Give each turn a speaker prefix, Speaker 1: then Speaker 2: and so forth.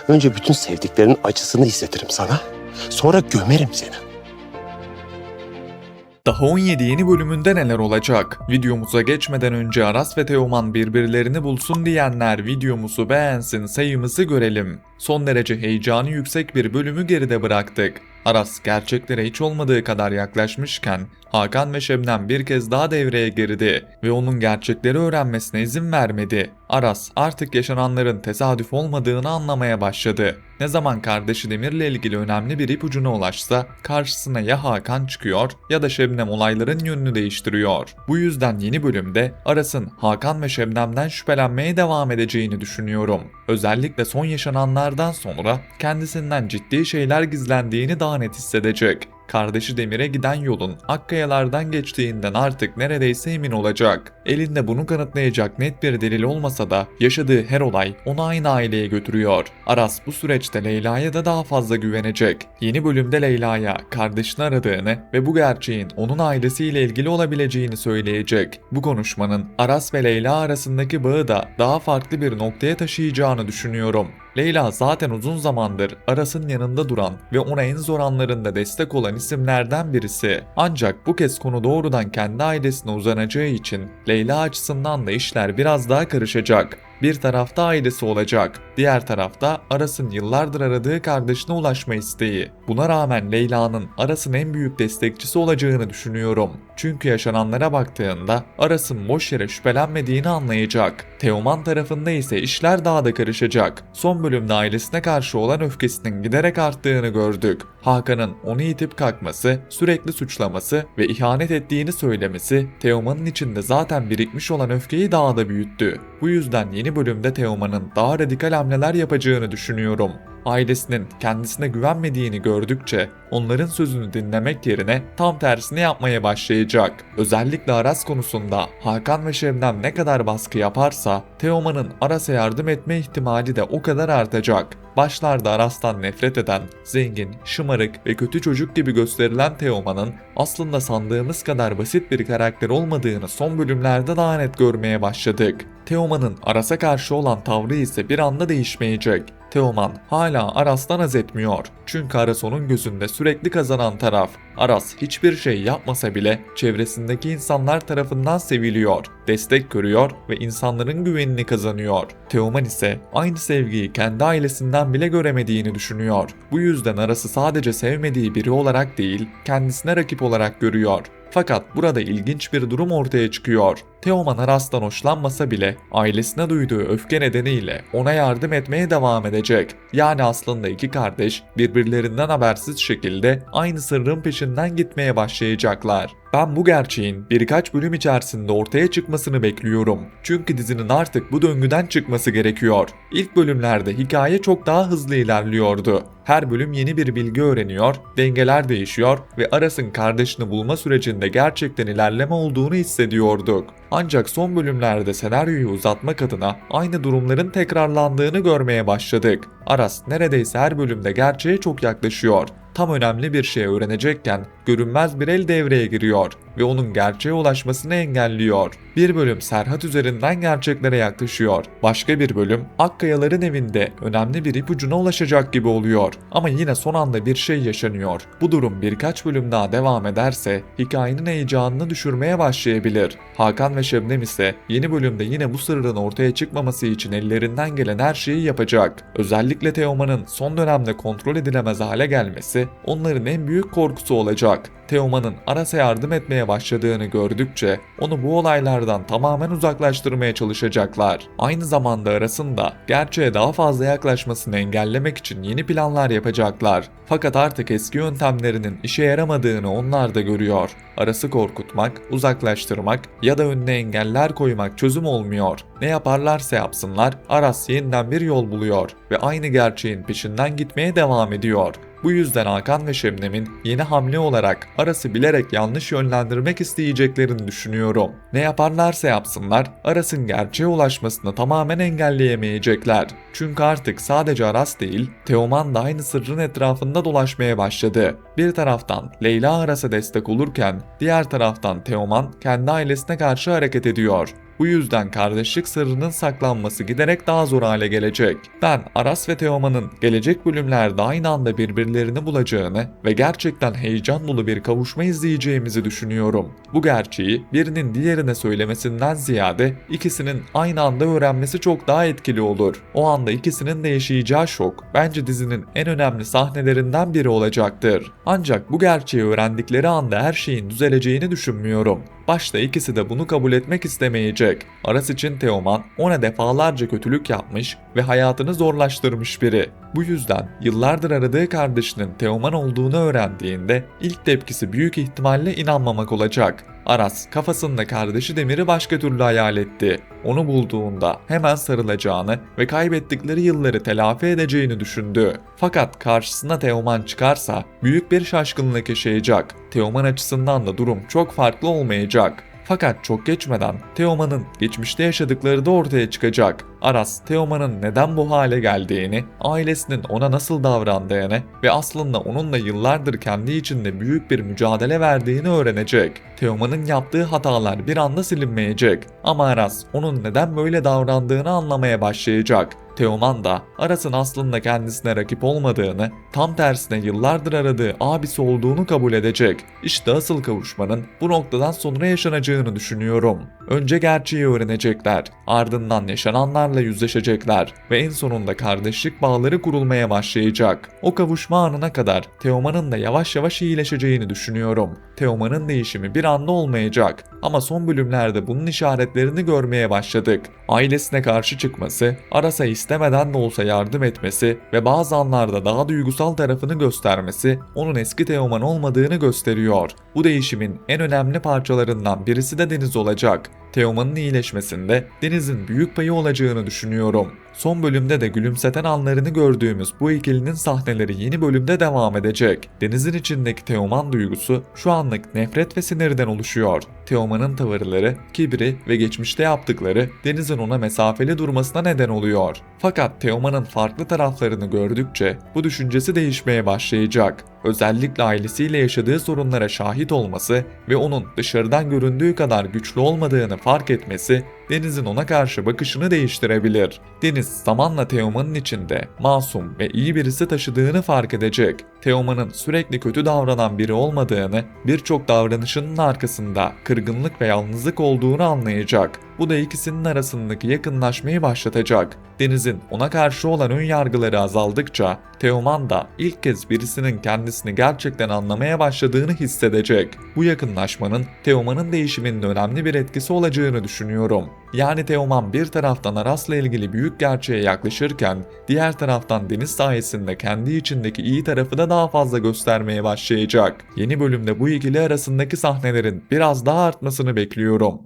Speaker 1: Önce bütün sevdiklerinin acısını hissetirim sana. Sonra gömerim seni.
Speaker 2: Daha 17 yeni bölümünde neler olacak? Videomuza geçmeden önce Aras ve Teoman birbirlerini bulsun diyenler videomuzu beğensin, sayımızı görelim. Son derece heyecanı yüksek bir bölümü geride bıraktık. Aras gerçeklere hiç olmadığı kadar yaklaşmışken Hakan ve Şebnem bir kez daha devreye girdi ve onun gerçekleri öğrenmesine izin vermedi. Aras artık yaşananların tesadüf olmadığını anlamaya başladı. Ne zaman kardeşi Demir'le ilgili önemli bir ipucuna ulaşsa karşısına ya Hakan çıkıyor ya da Şebnem olayların yönünü değiştiriyor. Bu yüzden yeni bölümde Aras'ın Hakan ve Şebnem'den şüphelenmeye devam edeceğini düşünüyorum. Özellikle son yaşananlardan sonra kendisinden ciddi şeyler gizlendiğini daha net hissedecek. Kardeşi Demir'e giden yolun Akkayalardan geçtiğinden artık neredeyse emin olacak. Elinde bunu kanıtlayacak net bir delil olmasa da yaşadığı her olay onu aynı aileye götürüyor. Aras bu süreçte Leyla'ya da daha fazla güvenecek. Yeni bölümde Leyla'ya kardeşini aradığını ve bu gerçeğin onun ailesiyle ilgili olabileceğini söyleyecek. Bu konuşmanın Aras ve Leyla arasındaki bağı da daha farklı bir noktaya taşıyacağını düşünüyorum. Leyla zaten uzun zamandır Aras'ın yanında duran ve ona en zor anlarında destek olan isimlerden birisi. Ancak bu kez konu doğrudan kendi ailesine uzanacağı için Leyla açısından da işler biraz daha karışacak. Bir tarafta ailesi olacak, diğer tarafta Aras'ın yıllardır aradığı kardeşine ulaşma isteği. Buna rağmen Leyla'nın Aras'ın en büyük destekçisi olacağını düşünüyorum. Çünkü yaşananlara baktığında Aras'ın boş yere şüphelenmediğini anlayacak. Teoman tarafında ise işler daha da karışacak. Son bölümde ailesine karşı olan öfkesinin giderek arttığını gördük. Hakan'ın onu itip kalkması, sürekli suçlaması ve ihanet ettiğini söylemesi Teoman'ın içinde zaten birikmiş olan öfkeyi daha da büyüttü. Bu yüzden yeni bölümde Teoman'ın daha radikal hamleler yapacağını düşünüyorum. Ailesinin kendisine güvenmediğini gördükçe onların sözünü dinlemek yerine tam tersini yapmaya başlayacak. Özellikle Aras konusunda Hakan ve Şebnem ne kadar baskı yaparsa Teoman'ın Aras'a yardım etme ihtimali de o kadar artacak. Başlarda Aras'tan nefret eden, zengin, şımarık ve kötü çocuk gibi gösterilen Teoman'ın aslında sandığımız kadar basit bir karakter olmadığını son bölümlerde daha net görmeye başladık. Teoman'ın Aras'a karşı olan tavrı ise bir anda değişmeyecek. Teoman hala Aras'tan haz etmiyor. Çünkü Aras onun gözünde sürekli kazanan taraf. Aras hiçbir şey yapmasa bile çevresindeki insanlar tarafından seviliyor, destek görüyor ve insanların güvenini kazanıyor. Teoman ise aynı sevgiyi kendi ailesinden bile göremediğini düşünüyor. Bu yüzden Aras'ı sadece sevmediği biri olarak değil, kendisine rakip olarak görüyor. Fakat burada ilginç bir durum ortaya çıkıyor. Teoman Aras'tan hoşlanmasa bile ailesine duyduğu öfke nedeniyle ona yardım etmeye devam edecek. Yani aslında iki kardeş birbirlerinden habersiz şekilde aynı sırrın peşinden gitmeye başlayacaklar. Ben bu gerçeğin birkaç bölüm içerisinde ortaya çıkmasını bekliyorum. Çünkü dizinin artık bu döngüden çıkması gerekiyor. İlk bölümlerde hikaye çok daha hızlı ilerliyordu. Her bölüm yeni bir bilgi öğreniyor, dengeler değişiyor ve Aras'ın kardeşini bulma sürecinde gerçekten ilerleme olduğunu hissediyorduk. Ancak son bölümlerde senaryoyu uzatmak adına aynı durumların tekrarlandığını görmeye başladık. Aras neredeyse her bölümde gerçeğe çok yaklaşıyor. Tam önemli bir şey öğrenecekken görünmez bir el devreye giriyor ve onun gerçeğe ulaşmasını engelliyor. Bir bölüm Serhat üzerinden gerçeklere yaklaşıyor. Başka bir bölüm Akkayaların evinde önemli bir ipucuna ulaşacak gibi oluyor. Ama yine son anda bir şey yaşanıyor. Bu durum birkaç bölüm daha devam ederse hikayenin heyecanını düşürmeye başlayabilir. Hakan ve Şebnem ise yeni bölümde yine bu sırrın ortaya çıkmaması için ellerinden gelen her şeyi yapacak. Özellikle Teoman'ın son dönemde kontrol edilemez hale gelmesi onların en büyük korkusu olacak. Teoman'ın Aras'a yardım etmeye başladığını gördükçe onu bu olaylardan tamamen uzaklaştırmaya çalışacaklar. Aynı zamanda Aras'ın da gerçeğe daha fazla yaklaşmasını engellemek için yeni planlar yapacaklar. Fakat artık eski yöntemlerinin işe yaramadığını onlar da görüyor. Aras'ı korkutmak, uzaklaştırmak ya da önüne engeller koymak çözüm olmuyor. Ne yaparlarsa yapsınlar Aras yeniden bir yol buluyor ve aynı gerçeğin peşinden gitmeye devam ediyor. Bu yüzden Hakan ve Şebnem'in yeni hamle olarak Aras'ı bilerek yanlış yönlendirmek isteyeceklerini düşünüyorum. Ne yaparlarsa yapsınlar Aras'ın gerçeğe ulaşmasını tamamen engelleyemeyecekler. Çünkü artık sadece Aras değil, Teoman da aynı sırrın etrafında dolaşmaya başladı. Bir taraftan Leyla Aras'a destek olurken diğer taraftan Teoman kendi ailesine karşı hareket ediyor. Bu yüzden kardeşlik sırrının saklanması giderek daha zor hale gelecek. Ben Aras ve Teoman'ın gelecek bölümlerde aynı anda birbirlerini bulacağını ve gerçekten heyecan dolu bir kavuşma izleyeceğimizi düşünüyorum. Bu gerçeği birinin diğerine söylemesinden ziyade ikisinin aynı anda öğrenmesi çok daha etkili olur. O anda ikisinin de yaşayacağı şok bence dizinin en önemli sahnelerinden biri olacaktır. Ancak bu gerçeği öğrendikleri anda her şeyin düzeleceğini düşünmüyorum. Başta ikisi de bunu kabul etmek istemeyecek. Aras için Teoman ona defalarca kötülük yapmış ve hayatını zorlaştırmış biri. Bu yüzden yıllardır aradığı kardeşinin Teoman olduğunu öğrendiğinde ilk tepkisi büyük ihtimalle inanmamak olacak. Aras kafasında kardeşi Demir'i başka türlü hayal etti. Onu bulduğunda hemen sarılacağını ve kaybettikleri yılları telafi edeceğini düşündü. Fakat karşısına Teoman çıkarsa büyük bir şaşkınlık yaşayacak. Teoman açısından da durum çok farklı olmayacak. Fakat çok geçmeden Teoman'ın geçmişte yaşadıkları da ortaya çıkacak. Aras, Teoman'ın neden bu hale geldiğini, ailesinin ona nasıl davrandığını ve aslında onunla yıllardır kendi içinde büyük bir mücadele verdiğini öğrenecek. Teoman'ın yaptığı hatalar bir anda silinmeyecek ama Aras onun neden böyle davrandığını anlamaya başlayacak. Teoman da Aras'ın aslında kendisine rakip olmadığını, tam tersine yıllardır aradığı abisi olduğunu kabul edecek. İşte asıl kavuşmanın bu noktadan sonra yaşanacağını düşünüyorum. Önce gerçeği öğrenecekler, ardından yaşananlarla yüzleşecekler ve en sonunda kardeşlik bağları kurulmaya başlayacak. O kavuşma anına kadar Teoman'ın da yavaş yavaş iyileşeceğini düşünüyorum. Teoman'ın değişimi bir anda olmayacak ama son bölümlerde bunun işaretlerini görmeye başladık. Ailesine karşı çıkması, Aras'a istemeden de olsa yardım etmesi ve bazı anlarda daha duygusal tarafını göstermesi onun eski Teoman olmadığını gösteriyor. Bu değişimin en önemli parçalarından birisi de Deniz olacak. Teoman'ın iyileşmesinde Deniz'in büyük payı olacağını düşünüyorum. Son bölümde de gülümseten anlarını gördüğümüz bu ikilinin sahneleri yeni bölümde devam edecek. Deniz'in içindeki Teoman duygusu şu anlık nefret ve sinirden oluşuyor. Teoman'ın tavırları, kibri ve geçmişte yaptıkları Deniz'in ona mesafeli durmasına neden oluyor. Fakat Teoman'ın farklı taraflarını gördükçe bu düşüncesi değişmeye başlayacak. Özellikle ailesiyle yaşadığı sorunlara şahit olması ve onun dışarıdan göründüğü kadar güçlü olmadığını fark etmesi Deniz'in ona karşı bakışını değiştirebilir. Deniz zamanla Teoman'ın içinde masum ve iyi birisi taşıdığını fark edecek. Teoman'ın sürekli kötü davranan biri olmadığını, birçok davranışının arkasında kırgınlık ve yalnızlık olduğunu anlayacak. Bu da ikisinin arasındaki yakınlaşmayı başlatacak. Deniz'in ona karşı olan ön yargıları azaldıkça Teoman da ilk kez birisinin kendisini gerçekten anlamaya başladığını hissedecek. Bu yakınlaşmanın Teoman'ın değişiminde önemli bir etkisi olacağını düşünüyorum. Yani Teoman bir taraftan Aras'la ilgili büyük gerçeğe yaklaşırken diğer taraftan Deniz sayesinde kendi içindeki iyi tarafı da daha fazla göstermeye başlayacak. Yeni bölümde bu ikili arasındaki sahnelerin biraz daha artmasını bekliyorum.